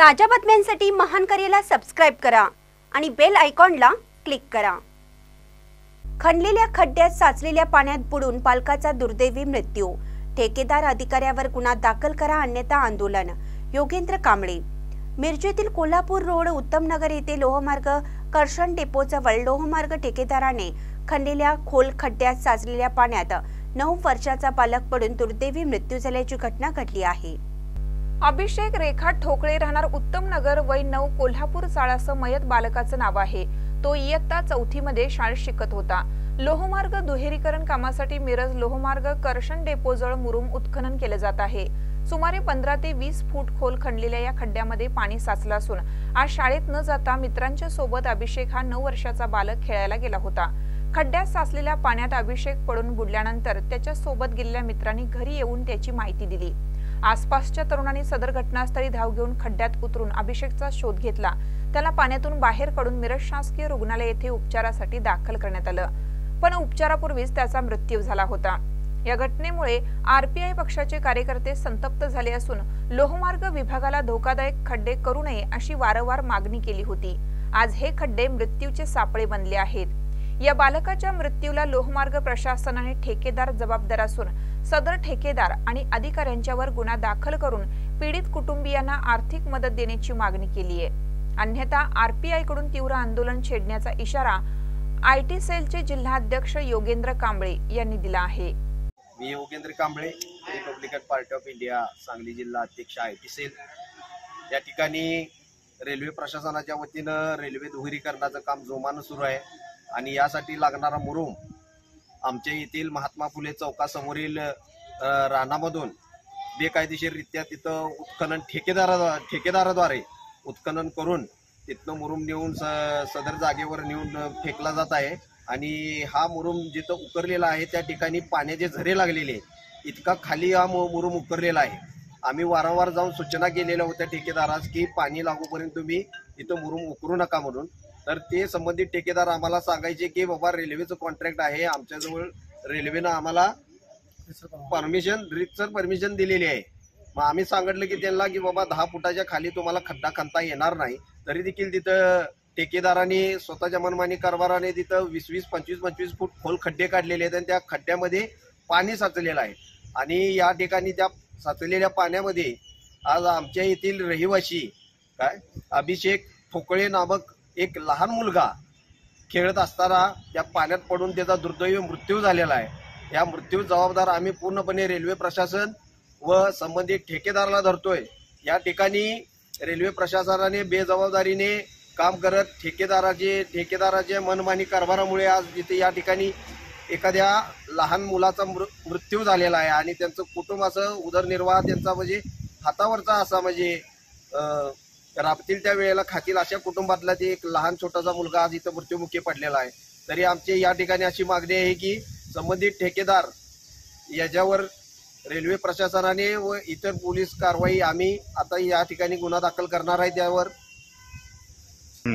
ताज्या बातम्यांसाठी महान करेला सबस्क्राइब करा आणि बेल आयकॉनला क्लिक करा। खणलेल्या खड्ड्यात साचलेल्या पाण्यात बुडून पालकाचा दुर्दैवी मृत्यू। ठेकेदार अधिकाऱ्यावर गुन्हा दाखल करा अन्यथा आंदोलन। योगेंद्र कांबळे। मिरजेतील कोल्हापूर रोड उत्तम नगर येथे लोहमार्ग कर्षण डेपोजवळ लोहमार्ग ठेकेदाराने खणलेल्या खोल खड्ड्यात साचलेल्या पाण्यात 9 वर्षाचा बालक पडून दुर्दैवी मृत्यू झाल्याची घटना घडली आहे। अभिषेक रेखा ठोकळे राहणार उत्तम नगर वय 9 कोल्हापूर चाळासह मयत बालकाचं नाव आहे। तो इयत्ता 4थी मध्ये शाळेत शिकत होता। लोहमार्ग दुहेरीकरण कामासाठी मिरज लोहमार्ग कर्षण डेपोजवळ मुरुम उत्खनन केले जात आहे। सुमारे 15 ते 20 फूट खोल खणलेल्या या खड्ड्यामध्ये पाणी साचलं असून आज शाळेत न जाता मित्रांच्या सोबत अभिषेक हा 9 वर्षाचा बालक खेळायला गेला होता। खड्ड्यात साचलेल्या पाण्यात अभिषेक पडून बुडल्यानंतर त्याच्या सोबत गेलेल्या मित्रांनी घरी येऊन त्याची माहिती दिली। आसपासच्या तरुणांनी सदर घटनास्थळी धाव घेऊन खड्ड्यात उतरून अभिषेकचा शोध घेतला। त्याला पाण्यातून बाहेर काढून मिरज शासकीय रुग्णालय येथे उपचारासाठी दाखल करण्यात आलं, पण उपचारापूर्वीच त्याचा मृत्यू झाला होता। या घटनेमुळे आरपीआय पक्षाचे कार्यकर्ते संतप्त झाले असून लोहमार्ग विभागाला धोकादायक खड्डे करू नये अशी वारंवार मागणी केली होती। आज हे खड्डे मृत्यूचे सापळे बनले आहेत। या बालकाच्या मृत्यूला लोहमार्ग प्रशासनाने ठेकेदार जबाबदार असून सदर ठेकेदार आणि अधिकाऱ्यांच्यावर गुन्हा दाखल करून पीडित कुटुंबियांना आर्थिक मदत देण्याची मागणी केली आहे। अन्यथा आरपीआय कडून तीव्र आंदोलन छेडण्याचा इशारा आयटी सेलचे जिल्हाध्यक्ष योगेंद्र कांबळे यांनी दिला आहे। मी Yogendra Kamble, Republican Party of India Sangli जिल्हा अध्यक्ष आयटी सेल। या ठिकाणी रेल्वे प्रशासनाच्या वतीनं रेल्वे दुहेरीकरणाचं काम जोमानं सुरू आहे आणि यासाठी लागणारा मुरुम आमच्या येथील महात्मा फुले चौकासमोरील रानामधून बेकायदेशीररित्या तिथं उत्खनन ठेकेदाराद्वारे उत्खनन करून तिथनं मुरुम नेऊन सदर जागेवर नेऊन फेकला जात आहे। आणि हा मुरुम जिथं उकरलेला आहे त्या ठिकाणी पाण्याचे झरे लागलेले, इतका खाली हा मुरुम उकरलेला आहे। आम्ही वारंवार जाऊन सूचना केलेल्या होत्या ठेकेदारास की पाणी लागूपर्यंत तुम्ही इथं मुरुम उकरू नका म्हणून, तर ते संबंधित ठेकेदार आम्हाला सांगायचे की बाबा रेल्वेचं कॉन्ट्रॅक्ट आहे, आमच्याजवळ रेल्वेनं आम्हाला परमिशन दिलेली आहे। मग आम्ही सांगितलं की त्यांना की बाबा 10 फुटाच्या खाली तुम्हाला खड्डा खणता येणार नाही, तरी देखील तिथं ठेकेदाराने स्वतःच्या मनमानी कारभाराने तिथं 20-20, 25-25 फूट खोल खड्डे काढलेले आहेत आणि त्या खड्ड्यामध्ये पाणी साचलेलं आहे। आणि या ठिकाणी त्या साचलेल्या पाण्यामध्ये आज आमच्या येथील रहिवासी अभिषेक ठोकळे नामक एक लहान मुलगा खेळत असताना त्या पाण्यात पडून त्याचा दुर्दैवी मृत्यू झालेला आहे। या मृत्यू जबाबदार आम्ही पूर्णपणे रेल्वे प्रशासन व संबंधित ठेकेदाराला धरतोय। या ठिकाणी रेल्वे प्रशासनाने बेजबाबदारीने काम करत ठेकेदाराच्या मनमानी कारभारामुळे आज जिथे या ठिकाणी एखाद्या लहान मुलाचा मृत्यू झालेला आहे आणि त्यांचं कुटुंब असं उदरनिर्वाह त्यांचा म्हणजे हातावरचा असा म्हणजे राबतील त्या वेळेला खातील अशा कुटुंबातला ते एक लहान छोटासा मुलगा आज इथं मृत्युमुखी पडलेला आहे। तरी आमची या ठिकाणी अशी मागणी आहे की संबंधित ठेकेदार याच्यावर रेल्वे प्रशासनाने व इतर पोलीस कारवाई आम्ही आता या ठिकाणी गुन्हा दाखल करणार आहे त्यावर,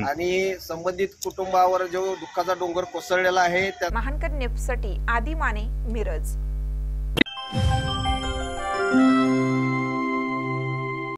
आणि संबंधित कुटुंबावर जो दुःखाचा डोंगर कोसळलेला आहे त्या महानकर न्यूजसाठी आदी माने, मिरज।